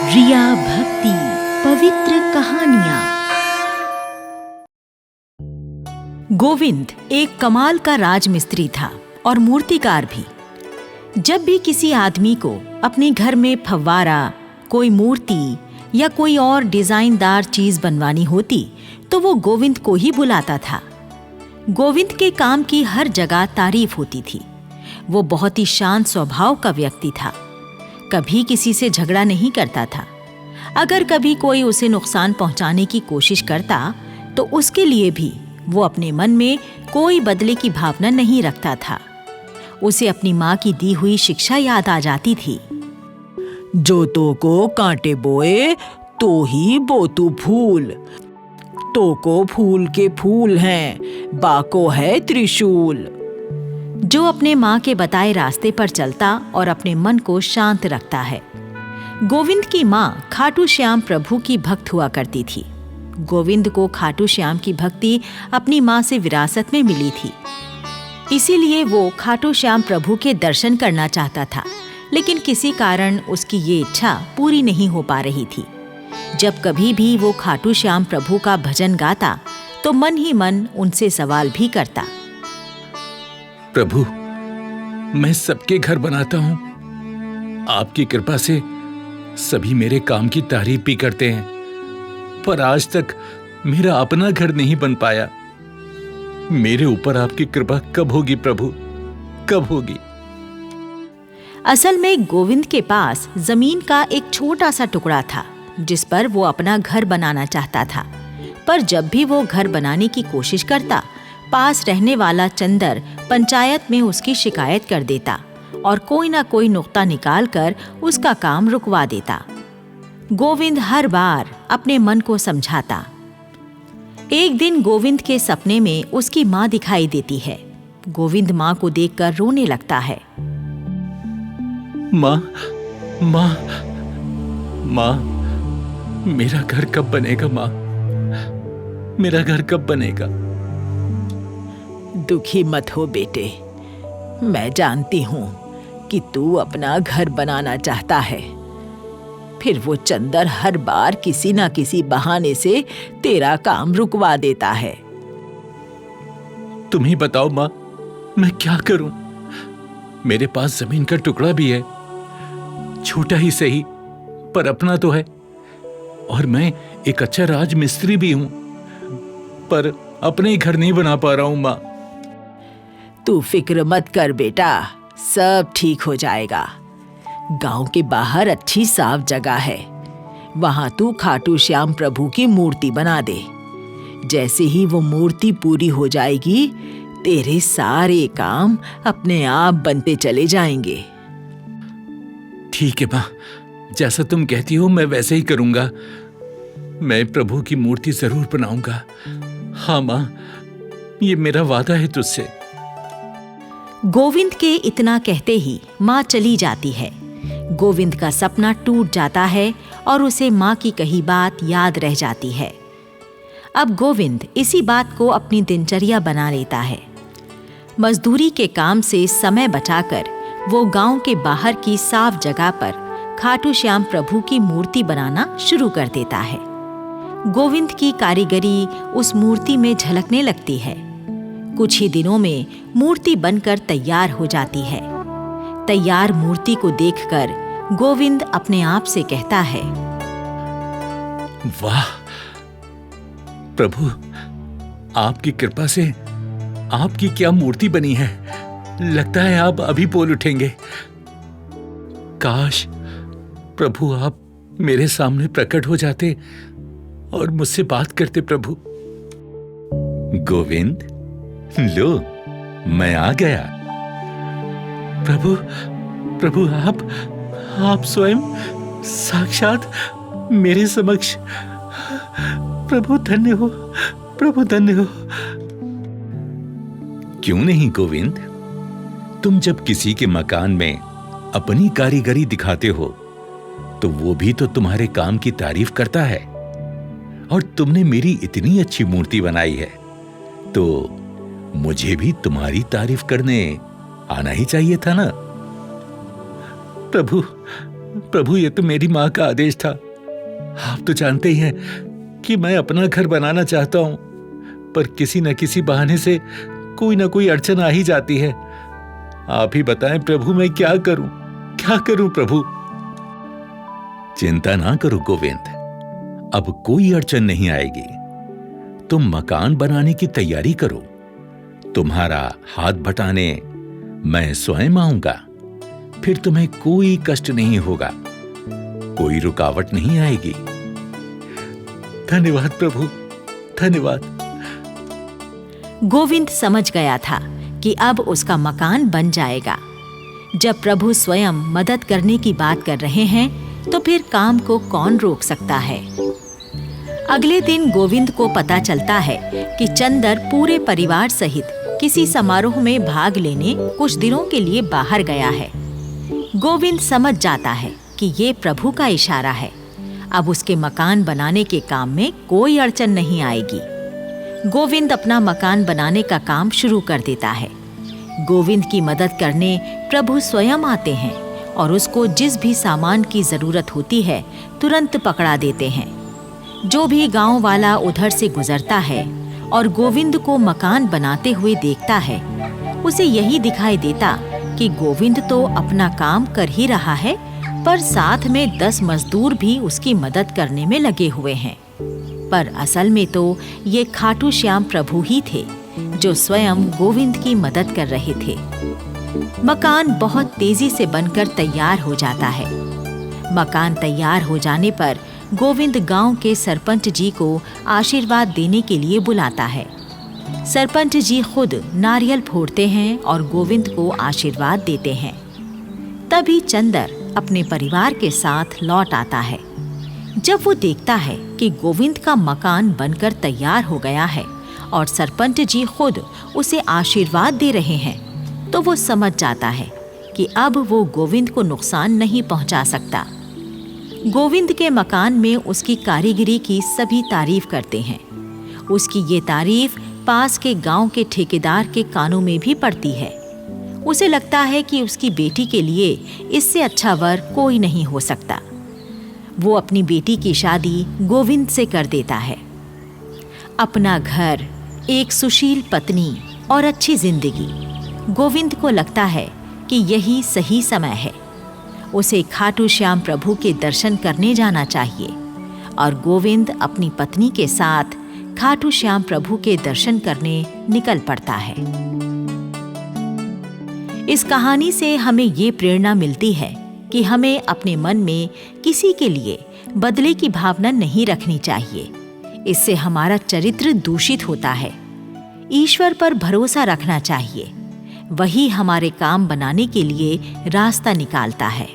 रिया भक्ति पवित्र कहानियां। गोविंद एक कमाल का राजमिस्त्री था और मूर्तिकार भी। जब भी किसी आदमी को अपने घर में फव्वारा, कोई मूर्ति या कोई और डिजाइनदार चीज बनवानी होती तो वो गोविंद को ही बुलाता था। गोविंद के काम की हर जगह तारीफ होती थी। वो बहुत ही शांत स्वभाव का व्यक्ति था। कभी किसी से झगड़ा नहीं करता था। अगर कभी कोई उसे नुकसान पहुंचाने की कोशिश करता तो उसके लिए भी वो अपने मन में कोई बदले की भावना नहीं रखता था। उसे अपनी माँ की दी हुई शिक्षा याद आ जाती थी। जो तो को कांटे बोए तो ही बोतू फूल, तो को फूल के फूल हैं, बाको है त्रिशूल। जो अपने माँ के बताए रास्ते पर चलता और अपने मन को शांत रखता है। गोविंद की माँ खाटू श्याम प्रभु की भक्त हुआ करती थी। गोविंद को खाटू श्याम की भक्ति अपनी माँ से विरासत में मिली थी। इसीलिए वो खाटू श्याम प्रभु के दर्शन करना चाहता था, लेकिन किसी कारण उसकी ये इच्छा पूरी नहीं हो पा रही थी। जब कभी भी वो खाटू श्याम प्रभु का भजन गाता तो मन ही मन उनसे सवाल भी करता। प्रभु, मैं सबके घर बनाता हूं। आपकी कृपा से सभी मेरे काम की तारीफ भी करते हैं, पर आज तक मेरा अपना घर नहीं बन पाया। मेरे ऊपर आपकी कृपा कब होगी प्रभु, कब होगी? असल में गोविंद के पास जमीन का एक छोटा सा टुकड़ा था जिस पर वो अपना घर बनाना चाहता था। पर जब भी वो घर बनाने की कोशिश करता, पास रहने वाला चंदर पंचायत में उसकी शिकायत कर देता और कोई ना कोई नुक्ता निकालकर उसका काम रुकवा देता। गोविंद हर बार अपने मन को समझाता। एक दिन गोविंद के सपने में उसकी माँ दिखाई देती है। गोविंद माँ को देखकर रोने लगता है। माँ, माँ, माँ, मेरा घर कब बनेगा? माँ, मेरा घर कब बनेगा? दुखी मत हो बेटे, मैं जानती हूं कि तू अपना घर बनाना चाहता है। फिर वो चंदर हर बार किसी ना किसी बहाने से तेरा काम रुकवा देता है। तुम ही बताओ माँ, मैं क्या करूं? मेरे पास जमीन का टुकड़ा भी है, छोटा ही सही, पर अपना तो है। और मैं एक अच्छा राजमिस्त्री भी हूं, पर अपने घर नहीं बना पा रहा हूं माँ। तू फिक्र मत कर बेटा, सब ठीक हो जाएगा। गांव के बाहर अच्छी साफ जगह है, वहां तू खाटू श्याम प्रभु की मूर्ति बना दे। जैसे ही वो मूर्ति पूरी हो जाएगी, तेरे सारे काम अपने आप बनते चले जाएंगे। ठीक है माँ, जैसा तुम कहती हो मैं वैसे ही करूंगा। मैं प्रभु की मूर्ति जरूर बनाऊंगा। हाँ माँ, ये मेरा वादा है तुझसे। गोविंद के इतना कहते ही माँ चली जाती है। गोविंद का सपना टूट जाता है और उसे माँ की कही बात याद रह जाती है। अब गोविंद इसी बात को अपनी दिनचर्या बना लेता है। मजदूरी के काम से समय बचाकर वो गांव के बाहर की साफ जगह पर खाटू श्याम प्रभु की मूर्ति बनाना शुरू कर देता है। गोविंद की कारीगरी उस मूर्ति में झलकने लगती है। कुछ ही दिनों में मूर्ति बनकर तैयार हो जाती है। तैयार मूर्ति को देखकर गोविंद अपने आप से कहता है, वाह प्रभु, आपकी कृपा से आपकी क्या मूर्ति बनी है। लगता है आप अभी बोल उठेंगे। काश प्रभु आप मेरे सामने प्रकट हो जाते और मुझसे बात करते। प्रभु। गोविंद, लो मैं आ गया। प्रभु, प्रभु आप स्वयं साक्षात मेरे समक्ष। प्रभु धन्य हो, प्रभु धन्य हो। क्यों नहीं गोविंद, तुम जब किसी के मकान में अपनी कारीगरी दिखाते हो तो वो भी तो तुम्हारे काम की तारीफ करता है। और तुमने मेरी इतनी अच्छी मूर्ति बनाई है तो मुझे भी तुम्हारी तारीफ करने आना ही चाहिए था ना। प्रभु, प्रभु, ये तो मेरी माँ का आदेश था। आप तो जानते ही हैं कि मैं अपना घर बनाना चाहता हूं, पर किसी न किसी बहाने से कोई ना कोई अड़चन आ ही जाती है। आप ही बताएं प्रभु, मैं क्या करूं प्रभु? चिंता ना करो गोविंद, अब कोई अड़चन नहीं आएगी। तुम मकान बनाने की तैयारी करो। तुम्हारा हाथ बटाने मैं स्वयं आऊंगा। फिर तुम्हें कोई कष्ट नहीं होगा, कोई रुकावट नहीं आएगी। धन्यवाद प्रभु, धन्यवाद। गोविंद समझ गया था कि अब उसका मकान बन जाएगा। जब प्रभु स्वयं मदद करने की बात कर रहे हैं तो फिर काम को कौन रोक सकता है। अगले दिन गोविंद को पता चलता है कि चंदर पूरे परिवार सहित किसी समारोह में भाग लेने कुछ दिनों के लिए बाहर गया है। गोविंद समझ जाता है कि ये प्रभु का इशारा है। अब उसके मकान बनाने के काम में कोई अड़चन नहीं आएगी। गोविंद अपना मकान बनाने का काम शुरू कर देता है। गोविंद की मदद करने प्रभु स्वयं आते हैं और उसको जिस भी सामान की जरूरत होती है तुरंत पकड़ा देते हैं। जो भी गांव वाला उधर से गुजरता है और गोविंद को मकान बनाते हुए देखता है, उसे यही दिखाई देता कि गोविंद तो अपना काम कर ही रहा है, पर साथ में 10 मजदूर भी उसकी मदद करने में लगे हुए हैं। पर असल में तो ये खाटू श्याम प्रभु ही थे जो स्वयं गोविंद की मदद कर रहे थे। मकान बहुत तेजी से बनकर तैयार हो जाता है। मकान तैयार हो जाने पर गोविंद गांव के सरपंच जी को आशीर्वाद देने के लिए बुलाता है। सरपंच जी खुद नारियल फोड़ते हैं और गोविंद को आशीर्वाद देते हैं। तभी चंदर अपने परिवार के साथ लौट आता है। जब वो देखता है कि गोविंद का मकान बनकर तैयार हो गया है और सरपंच जी खुद उसे आशीर्वाद दे रहे हैं, तो वो समझ जाता है कि अब वो गोविंद को नुकसान नहीं पहुंचा सकता। गोविंद के मकान में उसकी कारीगरी की सभी तारीफ करते हैं। उसकी ये तारीफ पास के गांव के ठेकेदार के कानों में भी पड़ती है। उसे लगता है कि उसकी बेटी के लिए इससे अच्छा वर कोई नहीं हो सकता। वो अपनी बेटी की शादी गोविंद से कर देता है। अपना घर, एक सुशील पत्नी और अच्छी जिंदगी, गोविंद को लगता है कि यही सही समय है। उसे खाटू श्याम प्रभु के दर्शन करने जाना चाहिए और गोविंद अपनी पत्नी के साथ खाटू श्याम प्रभु के दर्शन करने निकल पड़ता है। इस कहानी से हमें ये प्रेरणा मिलती है कि हमें अपने मन में किसी के लिए बदले की भावना नहीं रखनी चाहिए। इससे हमारा चरित्र दूषित होता है। ईश्वर पर भरोसा रखना चाहिए। वही हमारे काम बनाने के लिए रास्ता निकालता है।